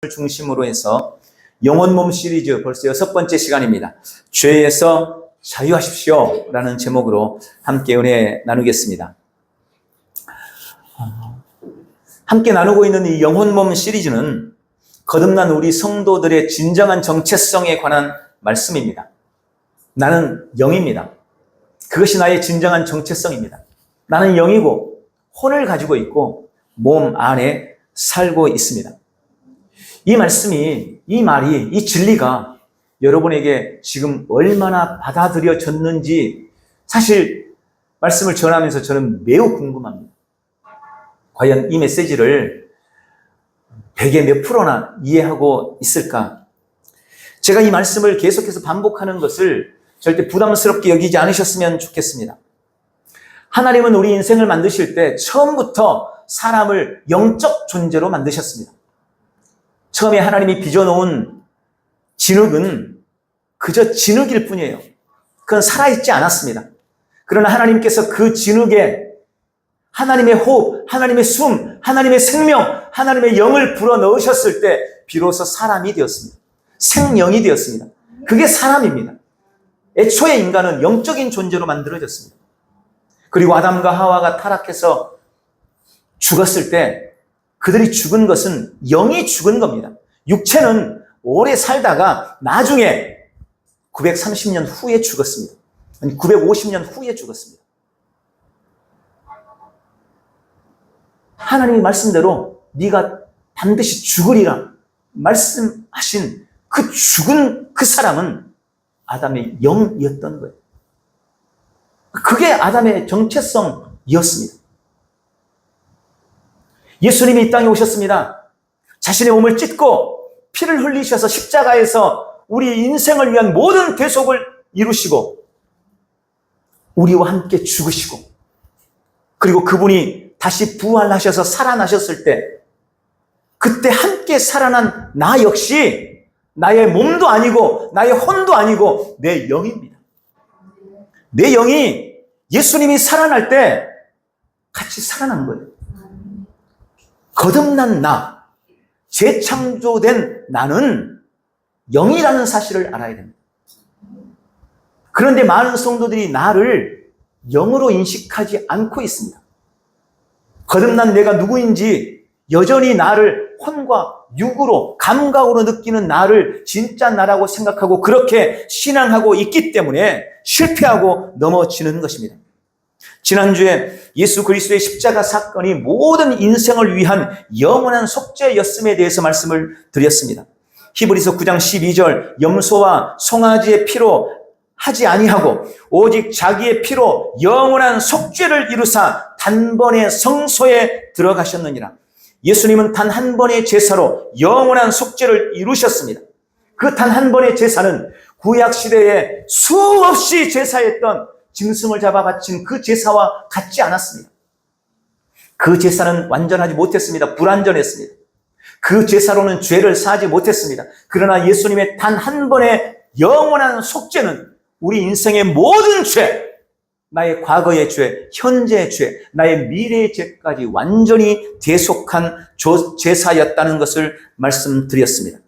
중심으로 해서 영혼 몸 시리즈 벌써 6번째 시간입니다. 죄에서 자유하십시오 라는 제목으로 함께 은혜 나누겠습니다. 함께 나누고 있는 이 영혼 몸 시리즈는 거듭난 우리 성도들의 진정한 정체성에 관한 말씀입니다. 나는 영입니다. 그것이 나의 진정한 정체성입니다. 나는 영이고 혼을 가지고 있고 몸 안에 살고 있습니다. 이 말씀이, 이 말이, 이 진리가 여러분에게 지금 얼마나 받아들여졌는지 사실 말씀을 전하면서 저는 매우 궁금합니다. 과연 이 메시지를 100의 몇 프로나 이해하고 있을까? 제가 이 말씀을 계속해서 반복하는 것을 절대 부담스럽게 여기지 않으셨으면 좋겠습니다. 하나님은 우리 인생을 만드실 때 처음부터 사람을 영적 존재로 만드셨습니다. 처음에 하나님이 빚어놓은 진흙은 그저 진흙일 뿐이에요. 그건 살아있지 않았습니다. 그러나 하나님께서 그 진흙에 하나님의 호흡, 하나님의 숨, 하나님의 생명, 하나님의 영을 불어넣으셨을 때 비로소 사람이 되었습니다. 생명이 되었습니다. 그게 사람입니다. 애초에 인간은 영적인 존재로 만들어졌습니다. 그리고 아담과 하와가 타락해서 죽었을 때 그들이 죽은 것은 영이 죽은 겁니다. 육체는 오래 살다가 나중에 930년 후에 죽었습니다. 아니 950년 후에 죽었습니다. 하나님의 말씀대로 네가 반드시 죽으리라 말씀하신 그 죽은 그 사람은 아담의 영이었던 거예요. 그게 아담의 정체성이었습니다. 예수님이 이 땅에 오셨습니다. 자신의 몸을 찢고 피를 흘리셔서 십자가에서 우리 인생을 위한 모든 대속을 이루시고 우리와 함께 죽으시고 그리고 그분이 다시 부활하셔서 살아나셨을 때 그때 함께 살아난 나 역시 나의 몸도 아니고 나의 혼도 아니고 내 영입니다. 내 영이 예수님이 살아날 때 같이 살아난 거예요. 거듭난 나, 재창조된 나는 영이라는 사실을 알아야 됩니다. 그런데 많은 성도들이 나를 영으로 인식하지 않고 있습니다. 거듭난 내가 누구인지 여전히 나를 혼과 육으로 감각으로 느끼는 나를 진짜 나라고 생각하고 그렇게 신앙하고 있기 때문에 실패하고 넘어지는 것입니다. 지난주에 예수 그리스도의 십자가 사건이 모든 인생을 위한 영원한 속죄였음에 대해서 말씀을 드렸습니다. 히브리서 9장 12절 염소와 송아지의 피로 하지 아니하고 오직 자기의 피로 영원한 속죄를 이루사 단번에 성소에 들어가셨느니라. 예수님은 단 한 번의 제사로 영원한 속죄를 이루셨습니다. 그 단 한 번의 제사는 구약시대에 수없이 제사했던 짐승을 잡아 바친 그 제사와 같지 않았습니다. 그 제사는 완전하지 못했습니다. 불완전했습니다. 그 제사로는 죄를 사하지 못했습니다. 그러나 예수님의 단 한 번의 영원한 속죄는 우리 인생의 모든 죄, 나의 과거의 죄, 현재의 죄, 나의 미래의 죄까지 완전히 대속한 제사였다는 것을 말씀드렸습니다.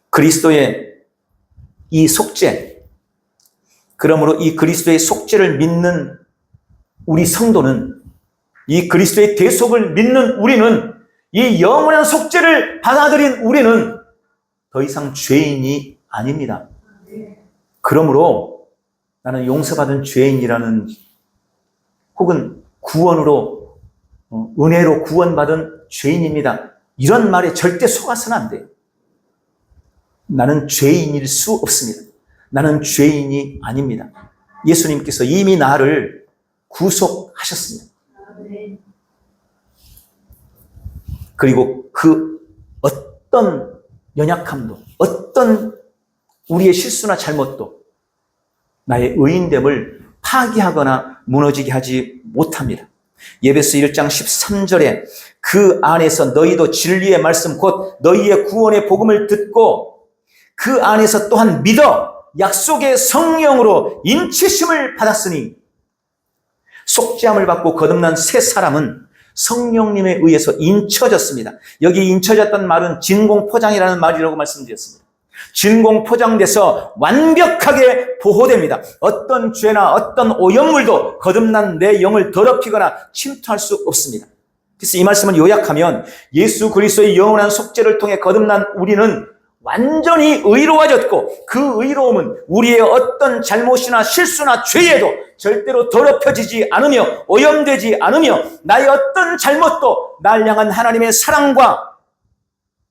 그리스도의 이 속죄, 그러므로 이 그리스도의 속죄를 믿는 우리 성도는, 이 그리스도의 대속을 믿는 우리는, 이 영원한 속죄를 받아들인 우리는 더 이상 죄인이 아닙니다. 그러므로 나는 용서받은 죄인이라는 혹은 구원으로 은혜로 구원받은 죄인입니다. 이런 말에 절대 속아서는 안 돼요. 나는 죄인일 수 없습니다. 나는 죄인이 아닙니다. 예수님께서 이미 나를 구속하셨습니다. 그리고 그 어떤 연약함도 어떤 우리의 실수나 잘못도 나의 의인됨을 파기하거나 무너지게 하지 못합니다. 예배서 1장 13절에 그 안에서 너희도 진리의 말씀 곧 너희의 구원의 복음을 듣고 그 안에서 또한 믿어 약속의 성령으로 인치심을 받았으니 속죄함을 받고 거듭난 새 사람은 성령님에 의해서 인쳐졌습니다. 여기 인쳐졌다는 말은 진공포장이라는 말이라고 말씀드렸습니다. 진공포장돼서 완벽하게 보호됩니다. 어떤 죄나 어떤 오염물도 거듭난 내 영을 더럽히거나 침투할 수 없습니다. 그래서 이 말씀을 요약하면 예수 그리스도의 영원한 속죄를 통해 거듭난 우리는 완전히 의로워졌고, 그 의로움은 우리의 어떤 잘못이나 실수나 죄에도 절대로 더럽혀지지 않으며 오염되지 않으며, 나의 어떤 잘못도 날 향한 하나님의 사랑과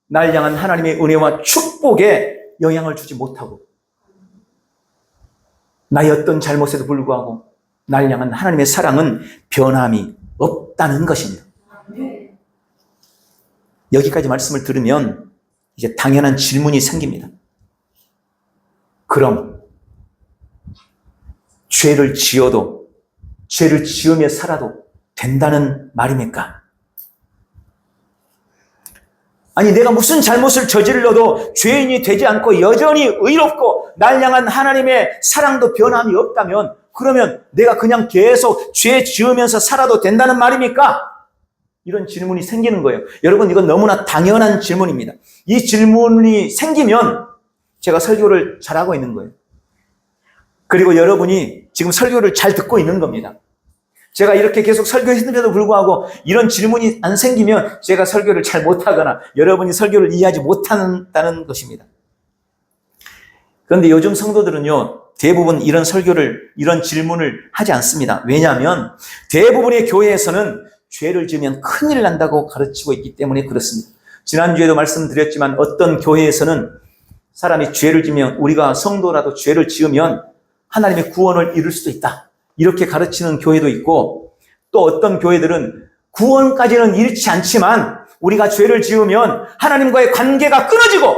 날 향한 하나님의 은혜와 축복에 영향을 주지 못하고, 나의 어떤 잘못에도 불구하고 날 향한 하나님의 사랑은 변함이 없다는 것입니다. 여기까지 말씀을 들으면 이제 당연한 질문이 생깁니다. 그럼 죄를 지어도, 죄를 지으며 살아도 된다는 말입니까? 아니, 내가 무슨 잘못을 저질러도 죄인이 되지 않고 여전히 의롭고 날 향한 하나님의 사랑도 변함이 없다면, 그러면 내가 그냥 계속 죄 지으면서 살아도 된다는 말입니까? 이런 질문이 생기는 거예요. 여러분, 이건 너무나 당연한 질문입니다. 이 질문이 생기면 제가 설교를 잘하고 있는 거예요. 그리고 여러분이 지금 설교를 잘 듣고 있는 겁니다. 제가 이렇게 계속 설교했는데도 불구하고 이런 질문이 안 생기면 제가 설교를 잘 못하거나 여러분이 설교를 이해하지 못한다는 것입니다. 그런데 요즘 성도들은요, 대부분 이런 설교를, 이런 질문을 하지 않습니다. 왜냐하면 대부분의 교회에서는 죄를 지으면 큰일 난다고 가르치고 있기 때문에 그렇습니다. 지난주에도 말씀드렸지만 어떤 교회에서는 사람이 죄를 지으면, 우리가 성도라도 죄를 지으면 하나님의 구원을 이룰 수도 있다, 이렇게 가르치는 교회도 있고, 또 어떤 교회들은 구원까지는 잃지 않지만 우리가 죄를 지으면 하나님과의 관계가 끊어지고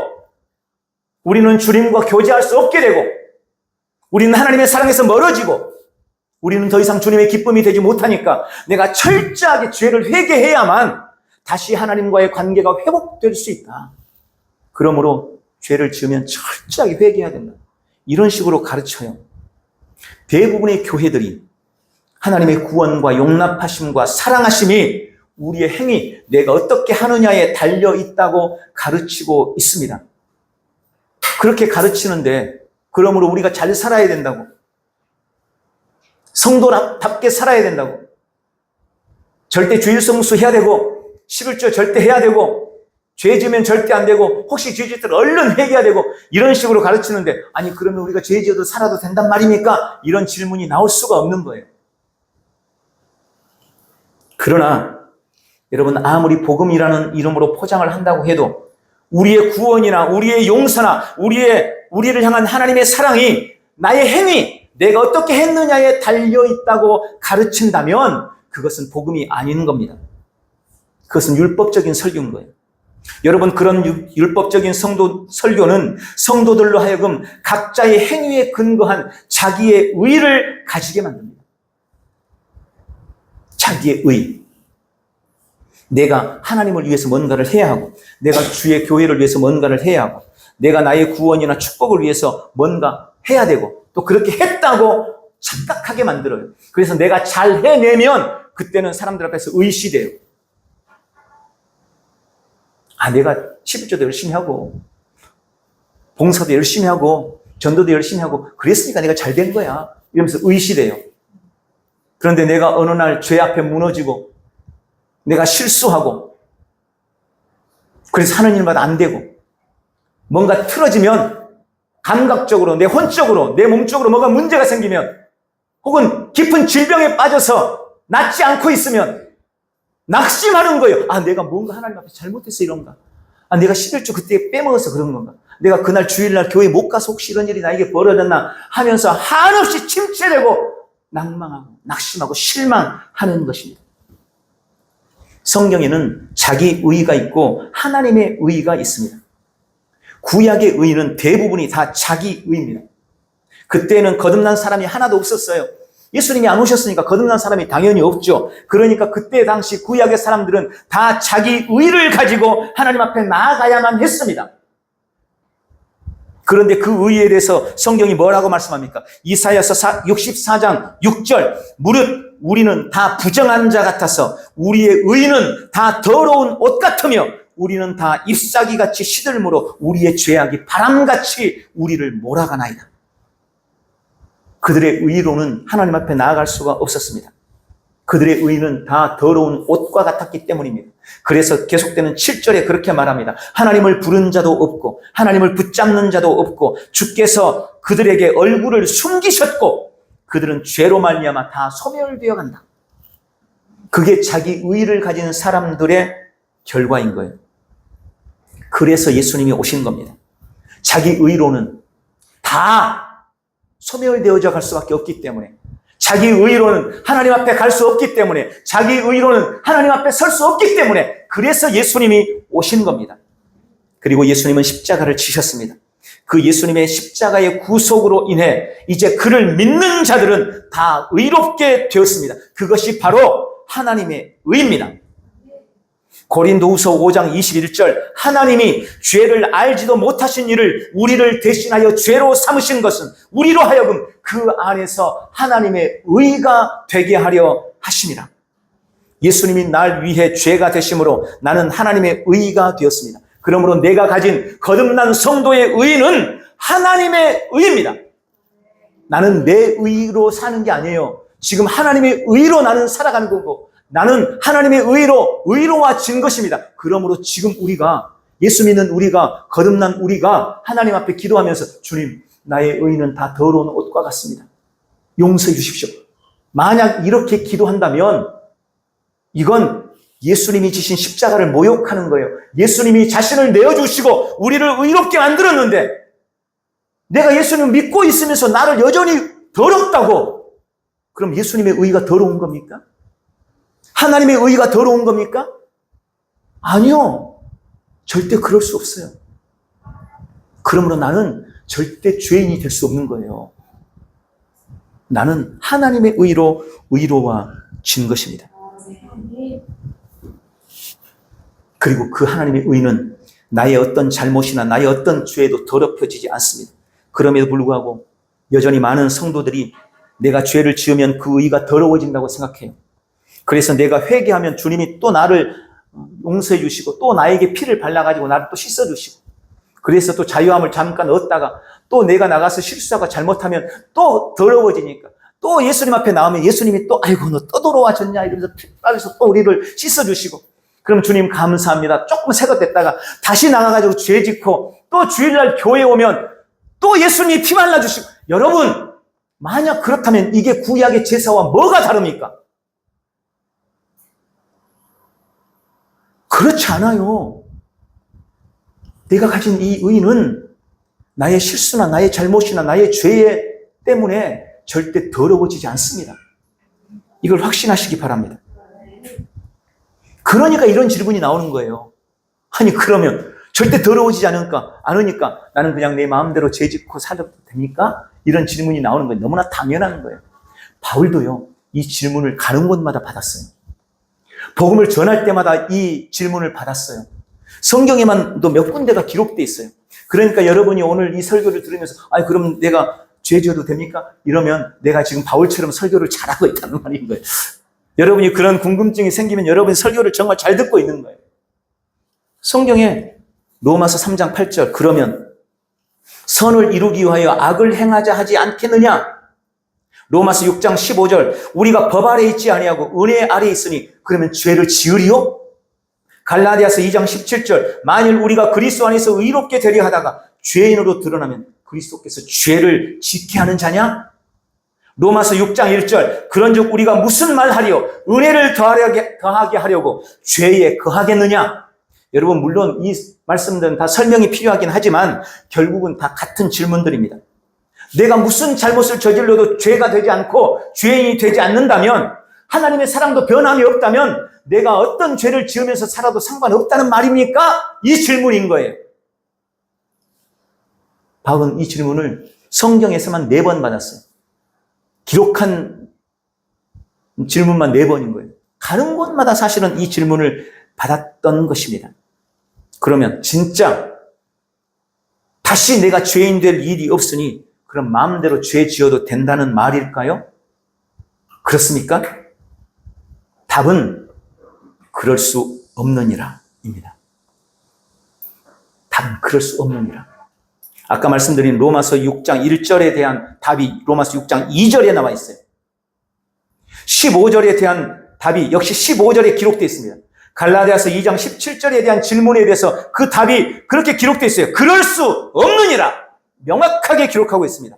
우리는 주님과 교제할 수 없게 되고 우리는 하나님의 사랑에서 멀어지고 우리는 더 이상 주님의 기쁨이 되지 못하니까 내가 철저하게 죄를 회개해야만 다시 하나님과의 관계가 회복될 수 있다. 그러므로 죄를 지으면 철저하게 회개해야 된다, 이런 식으로 가르쳐요. 대부분의 교회들이 하나님의 구원과 용납하심과 사랑하심이 우리의 행위, 내가 어떻게 하느냐에 달려 있다고 가르치고 있습니다. 그렇게 가르치는데, 그러므로 우리가 잘 살아야 된다고, 성도답게 살아야 된다고, 절대 주일성수 해야 되고 11조 절대 해야 되고 죄 지으면 절대 안 되고 혹시 죄 지었다면 얼른 회개해야 되고, 이런 식으로 가르치는데, 아니 그러면 우리가 죄 지어도 살아도 된단 말입니까? 이런 질문이 나올 수가 없는 거예요. 그러나 여러분, 아무리 복음이라는 이름으로 포장을 한다고 해도 우리의 구원이나 우리의 용서나 우리를 향한 하나님의 사랑이 나의 행위, 내가 어떻게 했느냐에 달려있다고 가르친다면 그것은 복음이 아닌 겁니다. 그것은 율법적인 설교인 거예요. 여러분, 그런 율법적인 설교는 성도들로 하여금 각자의 행위에 근거한 자기의 의를 가지게 만듭니다. 자기의 의. 내가 하나님을 위해서 뭔가를 해야 하고, 내가 주의 교회를 위해서 뭔가를 해야 하고, 내가 나의 구원이나 축복을 위해서 뭔가 해야 되고, 또 그렇게 했다고 착각하게 만들어요. 그래서 내가 잘 해내면 그때는 사람들 앞에서 의시돼요. 아, 내가 11조도 열심히 하고 봉사도 열심히 하고 전도도 열심히 하고 그랬으니까 내가 잘 된 거야, 이러면서 의시돼요. 그런데 내가 어느 날 죄 앞에 무너지고 내가 실수하고 그래서 하는 일마다 안 되고 뭔가 틀어지면 감각적으로, 내 혼적으로, 내 몸적으로 뭐가 문제가 생기면, 혹은 깊은 질병에 빠져서 낫지 않고 있으면 낙심하는 거예요. 아, 내가 뭔가 하나님 앞에 잘못해서 이런가? 아, 내가 11조 그때 빼먹어서 그런 건가? 내가 그날 주일날 교회 못 가서 혹시 이런 일이 나에게 벌어졌나 하면서 한없이 침체되고 낭망하고 낙심하고 실망하는 것입니다. 성경에는 자기 의의가 있고 하나님의 의의가 있습니다. 구약의 의의는 대부분이 다 자기 의의입니다. 그때는 거듭난 사람이 하나도 없었어요. 예수님이 안 오셨으니까 거듭난 사람이 당연히 없죠. 그러니까 그때 당시 구약의 사람들은 다 자기 의의를 가지고 하나님 앞에 나아가야만 했습니다. 그런데 그 의에 대해서 성경이 뭐라고 말씀합니까? 이사야서 64장 6절, 무릇 우리는 다 부정한 자 같아서 우리의 의는 다 더러운 옷 같으며 우리는 다 잎사귀같이 시들므로 우리의 죄악이 바람같이 우리를 몰아가나이다. 그들의 의로는 하나님 앞에 나아갈 수가 없었습니다. 그들의 의는 다 더러운 옷과 같았기 때문입니다. 그래서 계속되는 7절에 그렇게 말합니다. 하나님을 부른 자도 없고 하나님을 붙잡는 자도 없고 주께서 그들에게 얼굴을 숨기셨고 그들은 죄로 말미암아 다 소멸되어 간다. 그게 자기 의를 가진 사람들의 결과인 거예요. 그래서 예수님이 오신 겁니다. 자기 의로는 다 소멸되어져 갈 수밖에 없기 때문에, 자기 의로는 하나님 앞에 갈 수 없기 때문에, 자기 의로는 하나님 앞에 설 수 없기 때문에, 그래서 예수님이 오신 겁니다. 그리고 예수님은 십자가를 지셨습니다. 그 예수님의 십자가의 구속으로 인해 이제 그를 믿는 자들은 다 의롭게 되었습니다. 그것이 바로 하나님의 의입니다. 고린도후서 5장 21절, 하나님이 죄를 알지도 못하신 이를 우리를 대신하여 죄로 삼으신 것은 우리로 하여금 그 안에서 하나님의 의가 되게 하려 하심이라. 예수님이 날 위해 죄가 되심으로 나는 하나님의 의가 되었습니다. 그러므로 내가 가진 거듭난 성도의 의는 하나님의 의입니다. 나는 내 의로 사는 게 아니에요. 지금 하나님의 의로 나는 살아가는 거고, 나는 하나님의 의로 의로워진 것입니다. 그러므로 지금 우리가, 예수 믿는 우리가, 거듭난 우리가 하나님 앞에 기도하면서 주님, 나의 의는 다 더러운 옷과 같습니다. 용서해 주십시오. 만약 이렇게 기도한다면 이건 예수님이 지신 십자가를 모욕하는 거예요. 예수님이 자신을 내어주시고 우리를 의롭게 만들었는데 내가 예수님을 믿고 있으면서 나를 여전히 더럽다고, 그럼 예수님의 의가 더러운 겁니까? 하나님의 의가 더러운 겁니까? 아니요. 절대 그럴 수 없어요. 그러므로 나는 절대 죄인이 될 수 없는 거예요. 나는 하나님의 의로 의로워진 것입니다. 그리고 그 하나님의 의는 나의 어떤 잘못이나 나의 어떤 죄에도 더럽혀지지 않습니다. 그럼에도 불구하고 여전히 많은 성도들이 내가 죄를 지으면 그 의가 더러워진다고 생각해요. 그래서 내가 회개하면 주님이 또 나를 용서해 주시고 또 나에게 피를 발라가지고 나를 또 씻어주시고, 그래서 또 자유함을 잠깐 얻다가 또 내가 나가서 실수하고 잘못하면 또 더러워지니까 또 예수님 앞에 나오면 예수님이 또 아이고 너 또 돌아와졌냐 이러면서 피 빨아서 또 우리를 씻어주시고, 그럼 주님 감사합니다. 조금 새것됐다가 다시 나가가지고 죄 짓고 또 주일날 교회 오면 또 예수님이 피 발라주시고. 여러분, 만약 그렇다면 이게 구약의 제사와 뭐가 다릅니까? 그렇지 않아요. 내가 가진 이 의는 나의 실수나 나의 잘못이나 나의 죄 때문에 절대 더러워지지 않습니다. 이걸 확신하시기 바랍니다. 그러니까 이런 질문이 나오는 거예요. 아니 그러면 절대 더러워지지 않으니까 나는 그냥 내 마음대로 죄 짓고 살아도 됩니까? 이런 질문이 나오는 거예요. 너무나 당연한 거예요. 바울도요, 이 질문을 가는 곳마다 받았어요. 복음을 전할 때마다 이 질문을 받았어요. 성경에만 또 몇 군데가 기록되어 있어요. 그러니까 여러분이 오늘 이 설교를 들으면서 그럼 내가 죄 지어도 됩니까? 이러면 내가 지금 바울처럼 설교를 잘하고 있다는 말인 거예요. 여러분이 그런 궁금증이 생기면 여러분이 설교를 정말 잘 듣고 있는 거예요. 성경에 로마서 3장 8절, 그러면 선을 이루기 위하여 악을 행하자 하지 않겠느냐? 로마서 6장 15절, 우리가 법 아래 있지 아니하고 은혜 아래 있으니 그러면 죄를 지으리요? 갈라디아서 2장 17절, 만일 우리가 그리스도 안에서 의롭게 되려 하다가 죄인으로 드러나면 그리스도께서 죄를 짓게 하는 자냐? 로마서 6장 1절, 그런즉 우리가 무슨 말 하리요? 은혜를 더하게 하려고 죄에 거하겠느냐? 여러분, 물론 이 말씀들은 다 설명이 필요하긴 하지만 결국은 다 같은 질문들입니다. 내가 무슨 잘못을 저질러도 죄가 되지 않고 죄인이 되지 않는다면, 하나님의 사랑도 변함이 없다면 내가 어떤 죄를 지으면서 살아도 상관없다는 말입니까? 이 질문인 거예요. 바울은 이 질문을 성경에서만 4번 받았어요. 기록한 질문만 4번인 거예요. 가는 곳마다 사실은 이 질문을 받았던 것입니다. 그러면 진짜 다시 내가 죄인 될 일이 없으니 그럼 마음대로 죄 지어도 된다는 말일까요? 그렇습니까? 답은 그럴 수 없느니라 입니다. 답은 그럴 수 없느니라. 아까 말씀드린 로마서 6장 1절에 대한 답이 로마서 6장 2절에 나와 있어요. 15절에 대한 답이 역시 15절에 기록되어 있습니다. 갈라디아서 2장 17절에 대한 질문에 대해서 그 답이 그렇게 기록되어 있어요. 그럴 수 없느니라 명확하게 기록하고 있습니다.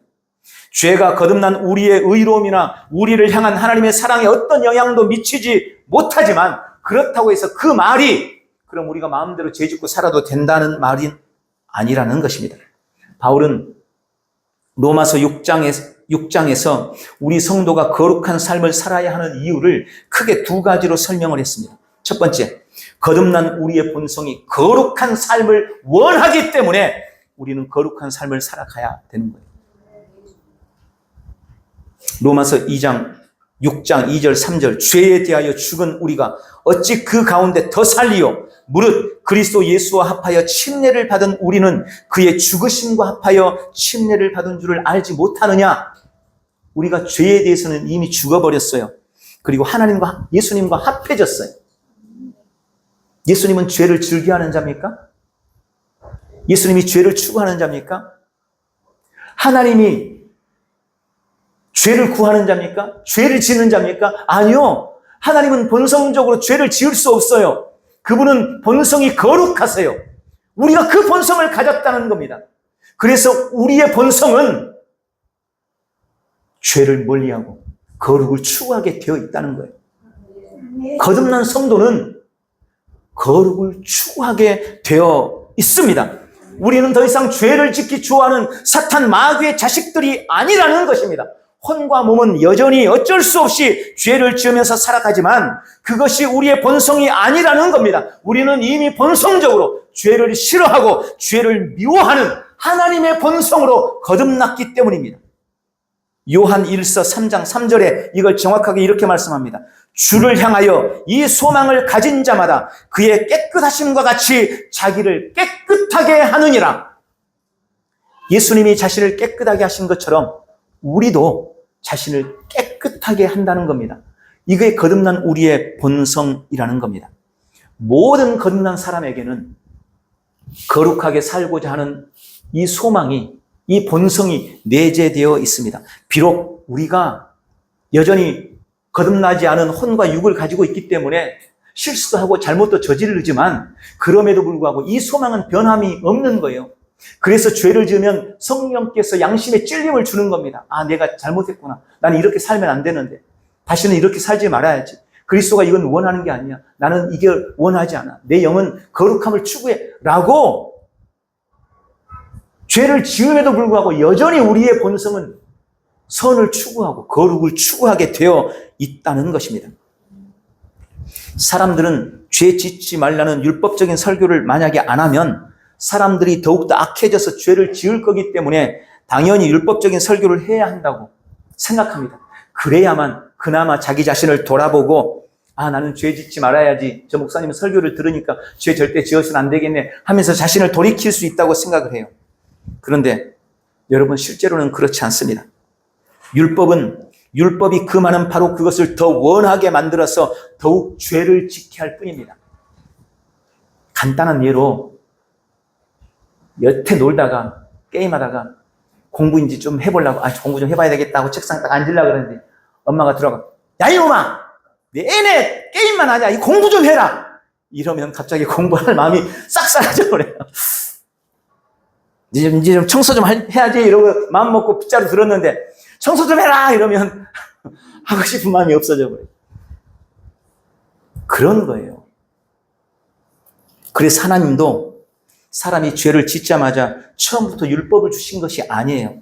죄가 거듭난 우리의 의로움이나 우리를 향한 하나님의 사랑에 어떤 영향도 미치지 못하지만 그렇다고 해서 그 말이 그럼 우리가 마음대로 죄 짓고 살아도 된다는 말이 아니라는 것입니다. 바울은 로마서 6장에서 우리 성도가 거룩한 삶을 살아야 하는 이유를 크게 두 가지로 설명을 했습니다. 첫 번째, 거듭난 우리의 본성이 거룩한 삶을 원하기 때문에 우리는 거룩한 삶을 살아가야 되는 거예요. 로마서 6장 2절 3절 죄에 대하여 죽은 우리가 어찌 그 가운데 더 살리요 무릇 그리스도 예수와 합하여 침례를 받은 우리는 그의 죽으심과 합하여 침례를 받은 줄을 알지 못하느냐. 우리가 죄에 대해서는 이미 죽어버렸어요. 그리고 하나님과 예수님과 합해졌어요. 예수님은 죄를 즐겨하는 자입니까? 예수님이 죄를 추구하는 자입니까? 하나님이 죄를 구하는 자입니까? 죄를 짓는 자입니까? 아니요. 하나님은 본성적으로 죄를 지을 수 없어요. 그분은 본성이 거룩하세요. 우리가 그 본성을 가졌다는 겁니다. 그래서 우리의 본성은 죄를 멀리하고 거룩을 추구하게 되어 있다는 거예요. 거듭난 성도는 거룩을 추구하게 되어 있습니다. 우리는 더 이상 죄를 짓기 좋아하는 사탄 마귀의 자식들이 아니라는 것입니다. 혼과 몸은 여전히 어쩔 수 없이 죄를 지으면서 살아가지만 그것이 우리의 본성이 아니라는 겁니다. 우리는 이미 본성적으로 죄를 싫어하고 죄를 미워하는 하나님의 본성으로 거듭났기 때문입니다. 요한 1서 3장 3절에 이걸 정확하게 이렇게 말씀합니다. 주를 향하여 이 소망을 가진 자마다 그의 깨끗하심과 같이 자기를 깨끗하게 하느니라. 예수님이 자신을 깨끗하게 하신 것처럼 우리도 자신을 깨끗하게 한다는 겁니다. 이게 거듭난 우리의 본성이라는 겁니다. 모든 거듭난 사람에게는 거룩하게 살고자 하는 이 소망이, 이 본성이 내재되어 있습니다. 비록 우리가 여전히 거듭나지 않은 혼과 육을 가지고 있기 때문에 실수도 하고 잘못도 저지르지만 그럼에도 불구하고 이 소망은 변함이 없는 거예요. 그래서 죄를 지으면 성령께서 양심에 찔림을 주는 겁니다. 아, 내가 잘못했구나. 나는 이렇게 살면 안 되는데. 다시는 이렇게 살지 말아야지. 그리스도가 이건 원하는 게 아니야. 나는 이게 원하지 않아. 내 영은 거룩함을 추구해. 라고 죄를 지음에도 불구하고 여전히 우리의 본성은 선을 추구하고 거룩을 추구하게 되어 있다는 것입니다. 사람들은 죄 짓지 말라는 율법적인 설교를 만약에 안 하면 사람들이 더욱더 악해져서 죄를 지을 거기 때문에 당연히 율법적인 설교를 해야 한다고 생각합니다. 그래야만 그나마 자기 자신을 돌아보고 아, 나는 죄 짓지 말아야지. 저 목사님 설교를 들으니까 죄 절대 지어서는 안 되겠네 하면서 자신을 돌이킬 수 있다고 생각을 해요. 그런데 여러분 실제로는 그렇지 않습니다. 율법이 그 말은 바로 그것을 더 원하게 만들어서 더욱 죄를 짓게 할 뿐입니다. 간단한 예로 여태 놀다가 게임하다가 공부인지 좀 해보려고 공부 좀 해봐야 되겠다고 책상 딱 앉으려고 그러는데 엄마가 들어가 야 이놈아 내내 게임만 하냐 이 공부 좀 해라 이러면 갑자기 공부할 마음이 싹 사라져 버려요. 이제 좀 청소 좀 해야지 이러고 마음 먹고 빗자루 들었는데 청소 좀 해라 이러면 하고 싶은 마음이 없어져 버려요. 그런 거예요. 그래서 하나님도 사람이 죄를 짓자마자 처음부터 율법을 주신 것이 아니에요.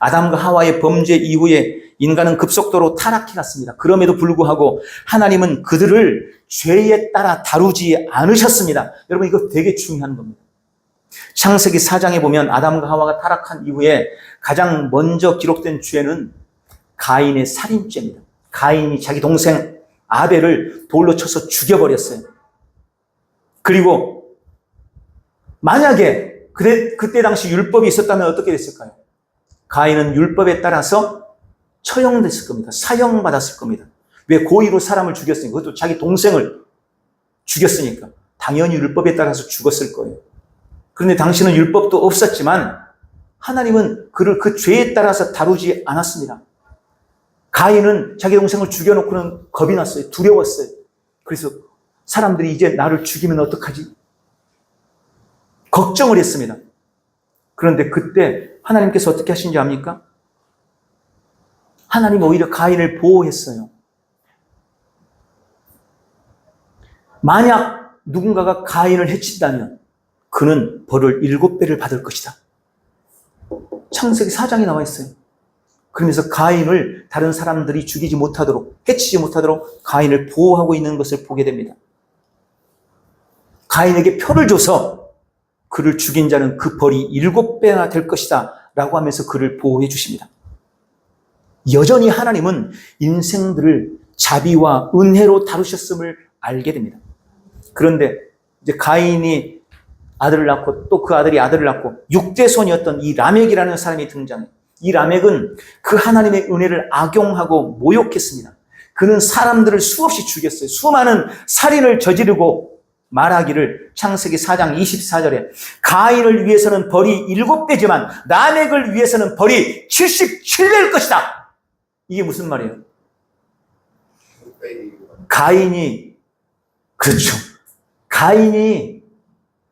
아담과 하와의 범죄 이후에 인간은 급속도로 타락해 갔습니다. 그럼에도 불구하고 하나님은 그들을 죄에 따라 다루지 않으셨습니다. 여러분 이거 되게 중요한 겁니다. 창세기 4장에 보면 아담과 하와가 타락한 이후에 가장 먼저 기록된 죄는 가인의 살인죄입니다. 가인이 자기 동생 아벨을 돌로 쳐서 죽여버렸어요. 그리고 만약에 그때 당시 율법이 있었다면 어떻게 됐을까요? 가인은 율법에 따라서 처형됐을 겁니다. 사형받았을 겁니다. 왜? 고의로 사람을 죽였으니까. 그것도 자기 동생을 죽였으니까. 당연히 율법에 따라서 죽었을 거예요. 그런데 당시는 율법도 없었지만 하나님은 그를 그 죄에 따라서 다루지 않았습니다. 가인은 자기 동생을 죽여놓고는 겁이 났어요. 두려웠어요. 그래서 사람들이 이제 나를 죽이면 어떡하지? 걱정을 했습니다. 그런데 그때 하나님께서 어떻게 하신지 압니까? 하나님 오히려 가인을 보호했어요. 만약 누군가가 가인을 해친다면 그는 벌을 7배를 받을 것이다. 창세기 4장에 나와 있어요. 그러면서 가인을 다른 사람들이 죽이지 못하도록, 해치지 못하도록 가인을 보호하고 있는 것을 보게 됩니다. 가인에게 표를 줘서 그를 죽인 자는 그 벌이 7배나 될 것이다 라고 하면서 그를 보호해 주십니다. 여전히 하나님은 인생들을 자비와 은혜로 다루셨음을 알게 됩니다. 그런데 이제 가인이 아들을 낳고 또 그 아들이 아들을 낳고 6대 손이었던 이 라멕이라는 사람이 등장해요. 이 라멕은 그 하나님의 은혜를 악용하고 모욕했습니다. 그는 사람들을 수없이 죽였어요. 수많은 살인을 저지르고 말하기를 창세기 4장 24절에 가인을 위해서는 벌이 7배지만 라멕을 위해서는 벌이 77배일 것이다. 이게 무슨 말이에요? 가인이, 그렇죠. 가인이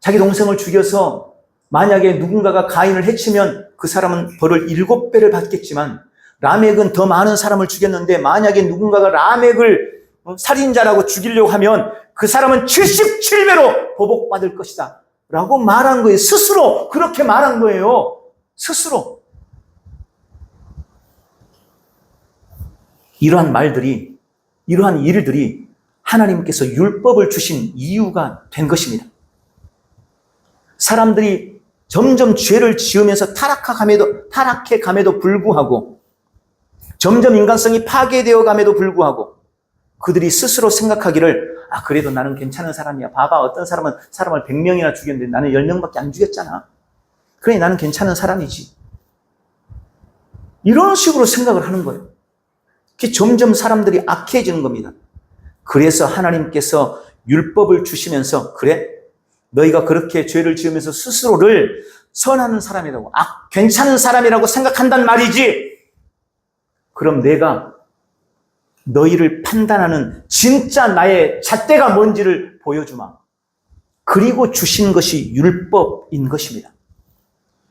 자기 동생을 죽여서 만약에 누군가가 가인을 해치면 그 사람은 벌을 7배를 받겠지만 라멕은 더 많은 사람을 죽였는데 만약에 누군가가 라멕을 살인자라고 죽이려고 하면 그 사람은 77배로 보복받을 것이다 라고 말한 거예요. 스스로 그렇게 말한 거예요. 스스로. 이러한 말들이, 이러한 일들이 하나님께서 율법을 주신 이유가 된 것입니다. 사람들이 점점 죄를 지으면서 타락해 감에도 불구하고 점점 인간성이 파괴되어 감에도 불구하고 그들이 스스로 생각하기를 그래도 나는 괜찮은 사람이야. 봐봐, 어떤 사람은 사람을 100명이나 죽였는데 나는 10명밖에 안 죽였잖아. 그러니 나는 괜찮은 사람이지. 이런 식으로 생각을 하는 거예요. 그게 점점 사람들이 악해지는 겁니다. 그래서 하나님께서 율법을 주시면서 그래? 너희가 그렇게 죄를 지으면서 스스로를 선한 사람이라고, 괜찮은 사람이라고 생각한단 말이지. 그럼 내가 너희를 판단하는 진짜 나의 잣대가 뭔지를 보여주마. 그리고 주신 것이 율법인 것입니다.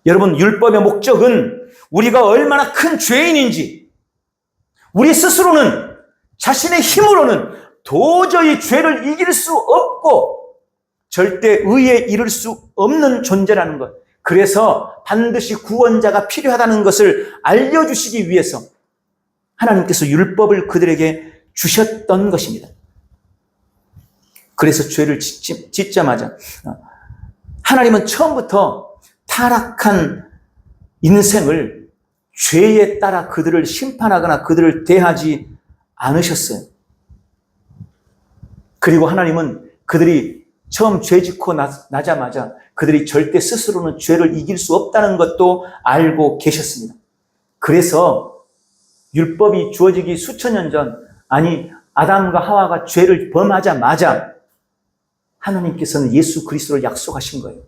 여러분, 율법의 목적은 우리가 얼마나 큰 죄인인지, 우리 스스로는 자신의 힘으로는 도저히 죄를 이길 수 없고 절대 의에 이를 수 없는 존재라는 것. 그래서 반드시 구원자가 필요하다는 것을 알려주시기 위해서 하나님께서 율법을 그들에게 주셨던 것입니다. 그래서 죄를 짓자마자 하나님은 처음부터 타락한 인생을 죄에 따라 그들을 심판하거나 그들을 대하지 않으셨어요. 그리고 하나님은 그들이 처음 죄 짓고 나자마자 그들이 절대 스스로는 죄를 이길 수 없다는 것도 알고 계셨습니다. 그래서 율법이 주어지기 수천 년 전, 아담과 하와가 죄를 범하자마자 하나님께서는 예수 그리스도를 약속하신 거예요.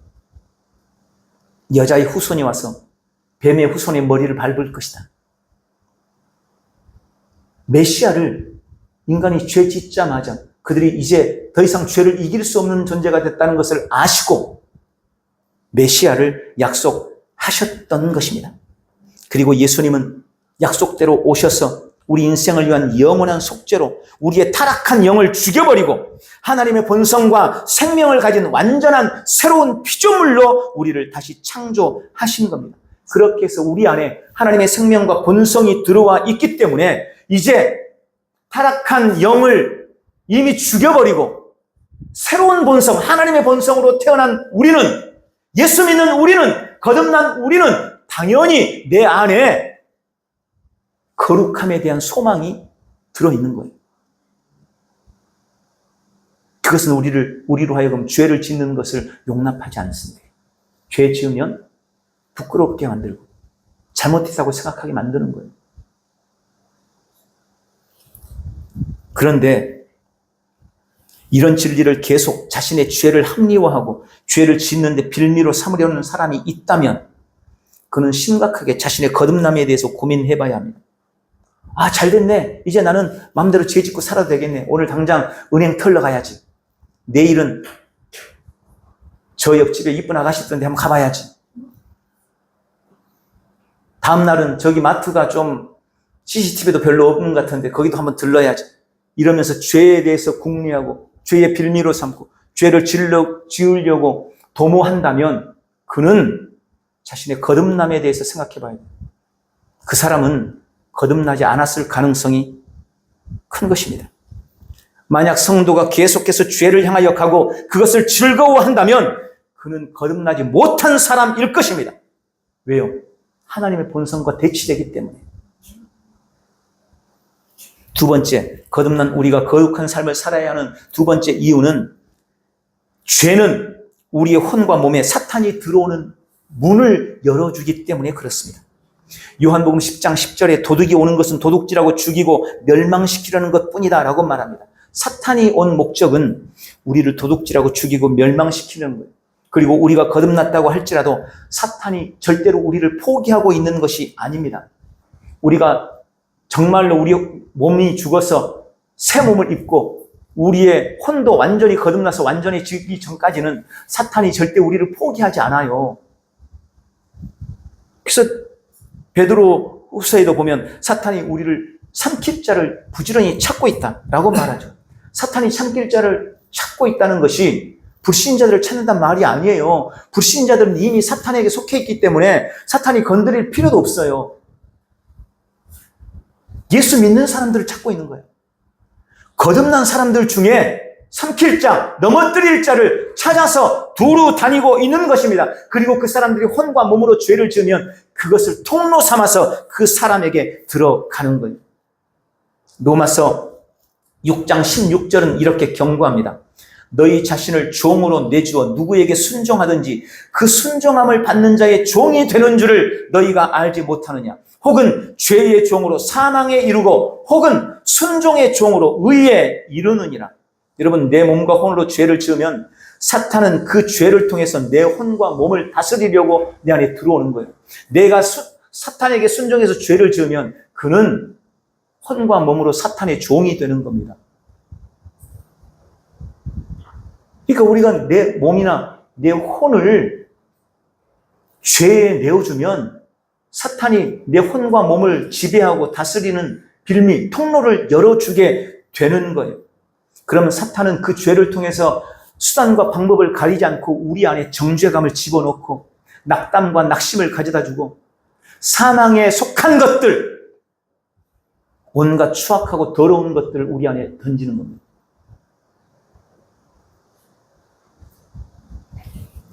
여자의 후손이 와서 뱀의 후손의 머리를 밟을 것이다. 메시아를 인간이 죄 짓자마자 그들이 이제 더 이상 죄를 이길 수 없는 존재가 됐다는 것을 아시고 메시아를 약속하셨던 것입니다. 그리고 예수님은 약속대로 오셔서 우리 인생을 위한 영원한 속죄로 우리의 타락한 영을 죽여버리고 하나님의 본성과 생명을 가진 완전한 새로운 피조물로 우리를 다시 창조하신 겁니다. 그렇게 해서 우리 안에 하나님의 생명과 본성이 들어와 있기 때문에 이제 타락한 영을 이미 죽여버리고 새로운 본성, 하나님의 본성으로 태어난 우리는, 예수 믿는 우리는, 거듭난 우리는 당연히 내 안에 거룩함에 대한 소망이 들어있는 거예요. 그것은 우리로 하여금 죄를 짓는 것을 용납하지 않습니다. 죄 지으면 부끄럽게 만들고 잘못했다고 생각하게 만드는 거예요. 그런데 이런 진리를 계속 자신의 죄를 합리화하고 죄를 짓는데 빌미로 삼으려는 사람이 있다면 그는 심각하게 자신의 거듭남에 대해서 고민해봐야 합니다. 아, 잘 됐네. 이제 나는 마음대로 죄 짓고 살아도 되겠네. 오늘 당장 은행 털러 가야지. 내일은 저 옆집에 이쁜 아가씨 있던데 한번 가봐야지. 다음 날은 저기 마트가 좀 CCTV도 별로 없는 것 같은데 거기도 한번 들러야지. 이러면서 죄에 대해서 궁리하고 죄의 빌미로 삼고 죄를 지으려고 도모한다면 그는 자신의 거듭남에 대해서 생각해 봐야 돼요. 그 사람은 거듭나지 않았을 가능성이 큰 것입니다. 만약 성도가 계속해서 죄를 향하여 가고 그것을 즐거워한다면 그는 거듭나지 못한 사람일 것입니다. 왜요? 하나님의 본성과 대치되기 때문에. 두 번째, 거듭난 우리가 거룩한 삶을 살아야 하는 두 번째 이유는 죄는 우리의 혼과 몸에 사탄이 들어오는 문을 열어주기 때문에 그렇습니다. 요한복음 10장 10절에 도둑이 오는 것은 도둑질하고 죽이고 멸망시키려는 것뿐이다 라고 말합니다. 사탄이 온 목적은 우리를 도둑질하고 죽이고 멸망시키는 거예요. 그리고 우리가 거듭났다고 할지라도 사탄이 절대로 우리를 포기하고 있는 것이 아닙니다. 우리가 정말로 우리 몸이 죽어서 새 몸을 입고 우리의 혼도 완전히 거듭나서 완전히 지기 전까지는 사탄이 절대 우리를 포기하지 않아요. 그래서 베드로 후서에도 보면 사탄이 우리를 삼킬 자를 부지런히 찾고 있다라고 말하죠. 사탄이 삼킬 자를 찾고 있다는 것이 불신자들을 찾는단 말이 아니에요. 불신자들은 이미 사탄에게 속해 있기 때문에 사탄이 건드릴 필요도 없어요. 예수 믿는 사람들을 찾고 있는 거예요. 거듭난 사람들 중에 삼킬 자, 넘어뜨릴 자를 찾아서 두루 다니고 있는 것입니다. 그리고 그 사람들이 혼과 몸으로 죄를 지으면 그것을 통로 삼아서 그 사람에게 들어가는 거예요. 로마서 6장 16절은 이렇게 경고합니다. 너희 자신을 종으로 내주어 누구에게 순종하든지 그 순종함을 받는 자의 종이 되는 줄을 너희가 알지 못하느냐. 혹은 죄의 종으로 사망에 이르고 혹은 순종의 종으로 의에 이르느니라. 여러분, 내 몸과 혼으로 죄를 지으면 사탄은 그 죄를 통해서 내 혼과 몸을 다스리려고 내 안에 들어오는 거예요. 내가 사탄에게 순종해서 죄를 지으면 그는 혼과 몸으로 사탄의 종이 되는 겁니다. 그러니까 우리가 내 몸이나 내 혼을 죄에 내어주면 사탄이 내 혼과 몸을 지배하고 다스리는 빌미, 통로를 열어주게 되는 거예요. 그러면 사탄은 그 죄를 통해서 수단과 방법을 가리지 않고 우리 안에 정죄감을 집어넣고 낙담과 낙심을 가져다 주고 사망에 속한 것들, 온갖 추악하고 더러운 것들을 우리 안에 던지는 겁니다.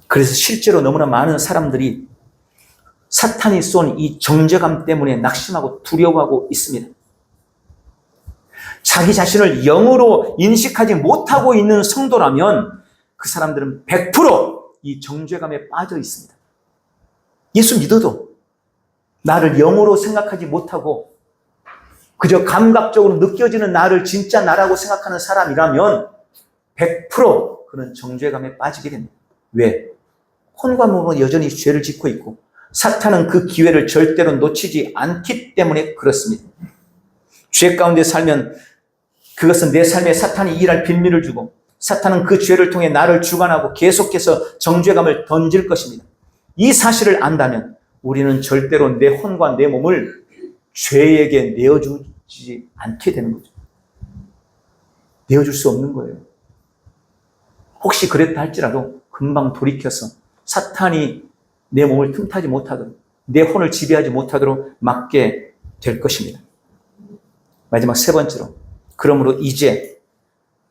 그래서 실제로 너무나 많은 사람들이 사탄이 쏜 이 정죄감 때문에 낙심하고 두려워하고 있습니다. 자기 자신을 영으로 인식하지 못하고 있는 성도라면 그 사람들은 100% 이 정죄감에 빠져 있습니다. 예수 믿어도 나를 영으로 생각하지 못하고 그저 감각적으로 느껴지는 나를 진짜 나라고 생각하는 사람이라면 100% 그는 정죄감에 빠지게 됩니다. 왜? 혼과 몸으로 여전히 죄를 짓고 있고 사탄은 그 기회를 절대로 놓치지 않기 때문에 그렇습니다. 죄 가운데 살면 그것은 내 삶에 사탄이 일할 빌미를 주고 사탄은 그 죄를 통해 나를 주관하고 계속해서 정죄감을 던질 것입니다. 이 사실을 안다면 우리는 절대로 내 혼과 내 몸을 죄에게 내어주지 않게 되는 거죠. 내어줄 수 없는 거예요. 혹시 그랬다 할지라도 금방 돌이켜서 사탄이 내 몸을 틈타지 못하도록 내 혼을 지배하지 못하도록 막게 될 것입니다. 마지막 세 번째로, 그러므로 이제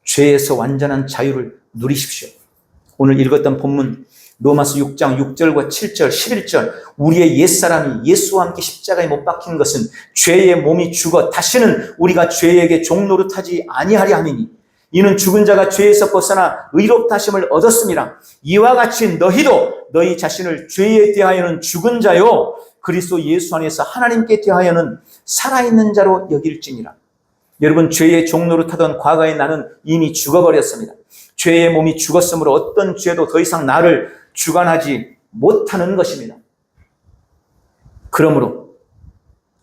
죄에서 완전한 자유를 누리십시오. 오늘 읽었던 본문 로마서 6장 6절과 7절, 11절 우리의 옛사람이 예수와 함께 십자가에 못 박힌 것은 죄의 몸이 죽어 다시는 우리가 죄에게 종노릇하지 아니하려 함이니 이는 죽은 자가 죄에서 벗어나 의롭다 하심을 얻었습니다. 이와 같이 너희도 너희 자신을 죄에 대하여는 죽은 자요 그리스도 예수 안에서 하나님께 대하여는 살아있는 자로 여길지니라. 여러분, 죄의 종로를 타던 과거의 나는 이미 죽어버렸습니다. 죄의 몸이 죽었으므로 어떤 죄도 더 이상 나를 주관하지 못하는 것입니다. 그러므로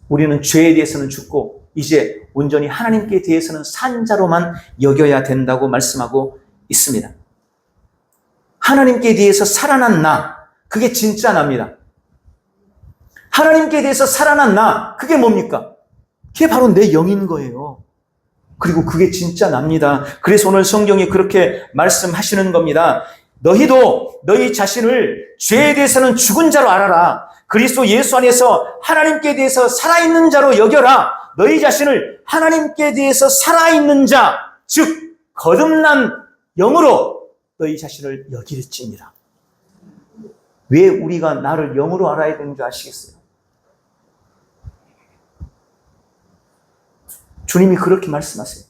우리는 죄에 대해서는 죽고 이제 온전히 하나님께 대해서는 산 자로만 여겨야 된다고 말씀하고 있습니다. 하나님께 대해서 살아난 나, 그게 진짜 나입니다. 하나님께 대해서 살아난 나, 그게 뭡니까? 그게 바로 내 영인 거예요. 그리고 그게 진짜 납니다. 그래서 오늘 성경이 그렇게 말씀하시는 겁니다. 너희도 너희 자신을 죄에 대해서는 죽은 자로 알아라. 그리스도 예수 안에서 하나님께 대해서 살아있는 자로 여겨라. 너희 자신을 하나님께 대해서 살아있는 자, 즉 거듭난 영으로 너희 자신을 여길지니라. 왜 우리가 나를 영으로 알아야 되는 줄 아시겠어요? 주님이 그렇게 말씀하세요.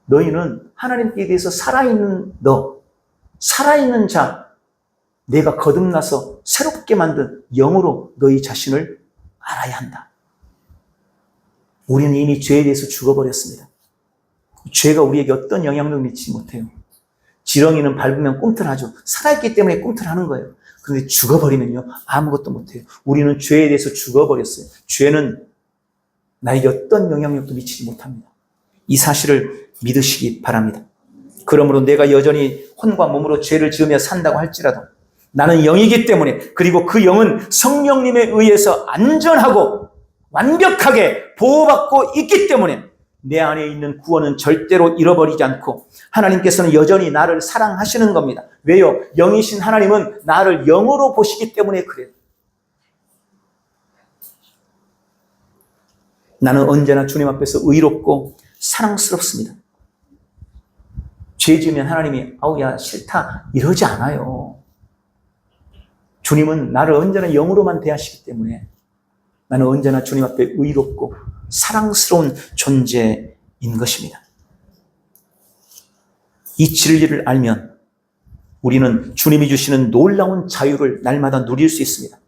너희는 하나님께 대해서 살아있는 너, 살아있는 자, 내가 거듭나서 새롭게 만든 영으로 너희 자신을 알아야 한다. 우리는 이미 죄에 대해서 죽어버렸습니다. 죄가 우리에게 어떤 영향도 미치지 못해요. 지렁이는 밟으면 꿈틀하죠. 살아있기 때문에 꿈틀하는 거예요. 그런데 죽어버리면요, 아무것도 못해요. 우리는 죄에 대해서 죽어버렸어요. 죄는 나에게 어떤 영향력도 미치지 못합니다. 이 사실을 믿으시기 바랍니다. 그러므로 내가 여전히 혼과 몸으로 죄를 지으며 산다고 할지라도 나는 영이기 때문에, 그리고 그 영은 성령님에 의해서 안전하고 완벽하게 보호받고 있기 때문에 내 안에 있는 구원은 절대로 잃어버리지 않고 하나님께서는 여전히 나를 사랑하시는 겁니다. 왜요? 영이신 하나님은 나를 영으로 보시기 때문에 그래요. 나는 언제나 주님 앞에서 의롭고 사랑스럽습니다. 죄 지으면 하나님이 아우 야 싫다 이러지 않아요. 주님은 나를 언제나 영으로만 대하시기 때문에 나는 언제나 주님 앞에 의롭고 사랑스러운 존재인 것입니다. 이 진리를 알면 우리는 주님이 주시는 놀라운 자유를 날마다 누릴 수 있습니다.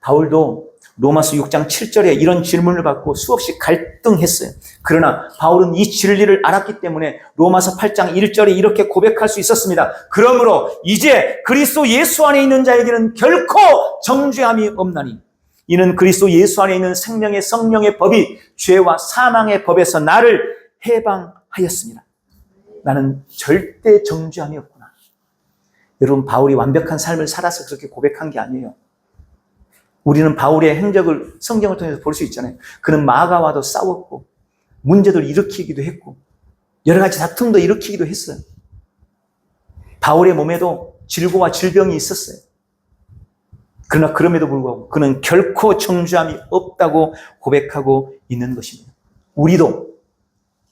바울도 로마서 6장 7절에 이런 질문을 받고 수없이 갈등했어요. 그러나 바울은 이 진리를 알았기 때문에 로마서 8장 1절에 이렇게 고백할 수 있었습니다. 그러므로 이제 그리스도 예수 안에 있는 자에게는 결코 정죄함이 없나니 이는 그리스도 예수 안에 있는 생명의 성령의 법이 죄와 사망의 법에서 나를 해방하였습니다. 나는 절대 정죄함이 없구나. 여러분, 바울이 완벽한 삶을 살아서 그렇게 고백한 게 아니에요. 우리는 바울의 행적을 성경을 통해서 볼 수 있잖아요. 그는 마가와도 싸웠고 문제를 일으키기도 했고 여러 가지 다툼도 일으키기도 했어요. 바울의 몸에도 질고와 질병이 있었어요. 그러나 그럼에도 불구하고 그는 결코 정죄함이 없다고 고백하고 있는 것입니다. 우리도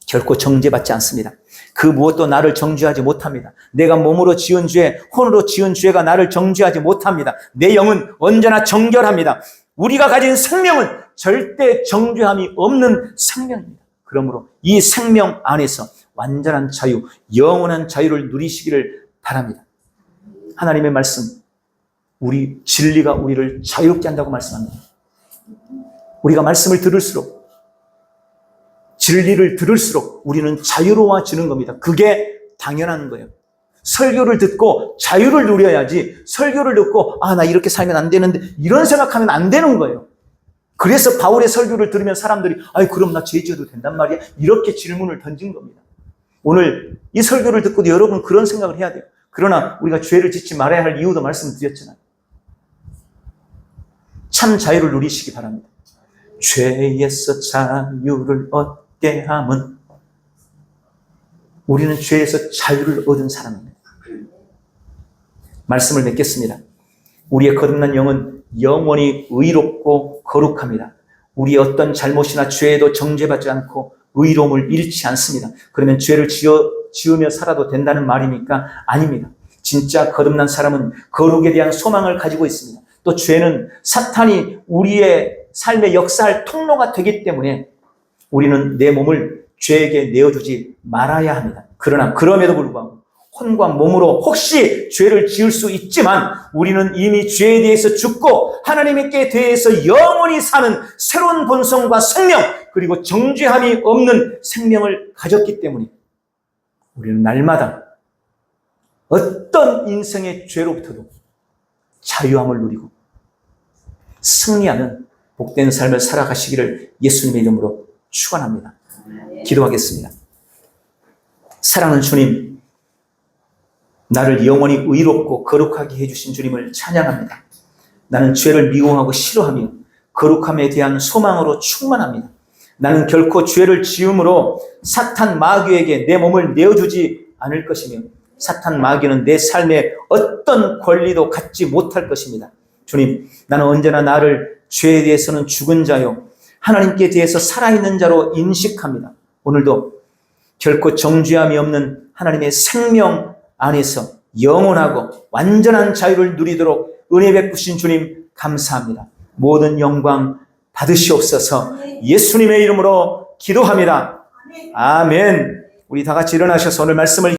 결코 정죄받지 않습니다. 그 무엇도 나를 정죄하지 못합니다. 내가 몸으로 지은 죄, 혼으로 지은 죄가 나를 정죄하지 못합니다. 내 영은 언제나 정결합니다. 우리가 가진 생명은 절대 정죄함이 없는 생명입니다. 그러므로 이 생명 안에서 완전한 자유, 영원한 자유를 누리시기를 바랍니다. 하나님의 말씀, 우리 진리가 우리를 자유롭게 한다고 말씀합니다. 우리가 말씀을 들을수록, 진리를 들을수록 우리는 자유로워지는 겁니다. 그게 당연한 거예요. 설교를 듣고 자유를 누려야지 설교를 듣고 나 이렇게 살면 안 되는데 이런 생각하면 안 되는 거예요. 그래서 바울의 설교를 들으면 사람들이 그럼 나 죄 지어도 된단 말이야? 이렇게 질문을 던진 겁니다. 오늘 이 설교를 듣고도 여러분 그런 생각을 해야 돼요. 그러나 우리가 죄를 짓지 말아야 할 이유도 말씀드렸잖아요. 참 자유를 누리시기 바랍니다. 죄에서 자유를 얻게 함은 우리는 죄에서 자유를 얻은 사람입니다. 말씀을 맺겠습니다. 우리의 거듭난 영은 영원히 의롭고 거룩합니다. 우리의 어떤 잘못이나 죄에도 정죄받지 않고 의로움을 잃지 않습니다. 그러면 죄를 지으며 살아도 된다는 말입니까? 아닙니다. 진짜 거듭난 사람은 거룩에 대한 소망을 가지고 있습니다. 또 죄는 사탄이 우리의 삶에 역사할 통로가 되기 때문에 우리는 내 몸을 죄에게 내어주지 말아야 합니다. 그러나 그럼에도 불구하고 혼과 몸으로 혹시 죄를 지을 수 있지만 우리는 이미 죄에 대해서 죽고 하나님께 대해서 영원히 사는 새로운 본성과 생명, 그리고 정죄함이 없는 생명을 가졌기 때문에 우리는 날마다 어떤 인생의 죄로부터도 자유함을 누리고 승리하는 복된 삶을 살아가시기를 예수님의 이름으로 축원합니다. 기도하겠습니다. 사랑하는 주님, 나를 영원히 의롭고 거룩하게 해주신 주님을 찬양합니다. 나는 죄를 미워하고 싫어하며 거룩함에 대한 소망으로 충만합니다. 나는 결코 죄를 지음으로 사탄 마귀에게 내 몸을 내어주지 않을 것이며 사탄 마귀는 내 삶에 어떤 권리도 갖지 못할 것입니다. 주님, 나는 언제나 나를 죄에 대해서는 죽은 자요 하나님께 대해서 살아있는 자로 인식합니다. 오늘도 결코 정죄함이 없는 하나님의 생명 안에서 영원하고 완전한 자유를 누리도록 은혜 베푸신 주님 감사합니다. 모든 영광 받으시옵소서. 예수님의 이름으로 기도합니다. 아멘. 우리 다 같이 일어나셔서 오늘 말씀을